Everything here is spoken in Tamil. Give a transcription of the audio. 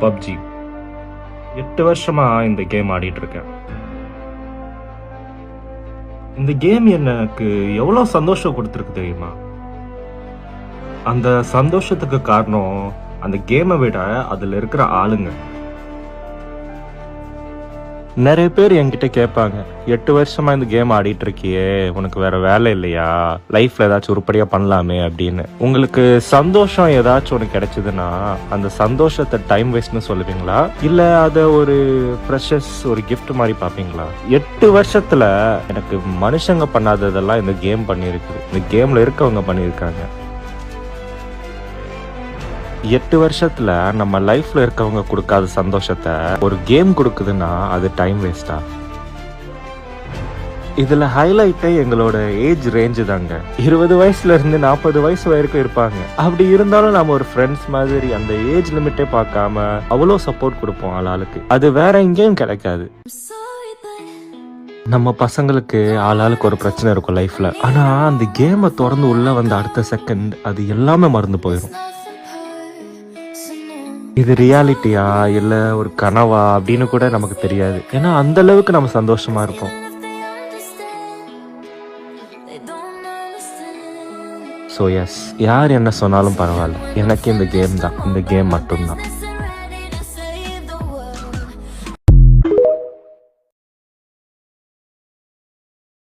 பப்ஜி. 8 வருஷமா இந்த கேம் ஆடிட்டு இருக்கேன். இந்த கேம் எனக்கு எவ்வளோ சந்தோஷம் கொடுத்துருக்கு தெரியுமா? அந்த சந்தோஷத்துக்கு காரணம் அந்த கேமை விட அதுல இருக்கிற ஆளுங்க. நிறைய பேர் என்கிட்ட கேட்பாங்க, 8 வருஷமா இந்த கேம் ஆடிட்டு இருக்கியே, உனக்கு வேற வேலை இல்லையா, லைஃப்ல ஏதாச்சும் உருப்படியா பண்ணலாமே அப்படின்னு. உங்களுக்கு சந்தோஷம் ஏதாச்சும் ஒன்று கிடைச்சதுன்னா அந்த சந்தோஷத்தை டைம் வேஸ்ட்னு சொல்லுவீங்களா, இல்ல அதை ஒரு ப்ரெஷஸ், ஒரு கிஃப்ட் மாதிரி பார்ப்பீங்களா? 8 வருஷத்துல எனக்கு மனுஷங்க பண்ணாததெல்லாம் இந்த கேம் பண்ணியிருக்கு, இந்த கேம்ல இருக்கவங்க பண்ணியிருக்காங்க. 8 வருஷத்துல நம்ம லைஃப்ல இருக்கவங்க கொடுக்காத சந்தோஷத்தை ஒரு கேம் கொடுக்குதுன்னா அது டைம் வேஸ்டா? இதுல ஹைலைட்டே எங்களோட ஏஜ் ரேஞ்சு தாங்க. 20 வயசுல இருந்து 40 வயசு வரைக்கும் இருப்பாங்க. அப்படி இருந்தாலும் நம்ம ஒரு ஃப்ரெண்ட்ஸ் மாதிரி அந்த ஏஜ் லிமிட்டே பார்க்காம அவ்வளோ சப்போர்ட் கொடுப்போம் ஆளாளுக்கு. அது வேற எங்கேயும் கிடைக்காது. நம்ம பசங்களுக்கு ஆளாளுக்கு ஒரு பிரச்சனை இருக்கும் லைஃப்ல. ஆனா அந்த கேமை திறந்து உள்ள வந்த அடுத்த செகண்ட் அது எல்லாமே மறந்து போயிடும். இது ரியாலிட்டியா இல்ல ஒரு கனவா அப்படின்னு கூட நமக்கு தெரியாது. ஏன்னா அந்த அளவுக்கு நம்ம சந்தோஷமா இருப்போம். ஸோ எஸ், யார் என்ன சொன்னாலும் பரவாயில்ல, எனக்கு இந்த கேம் தான், இந்த கேம் மட்டும்தான்.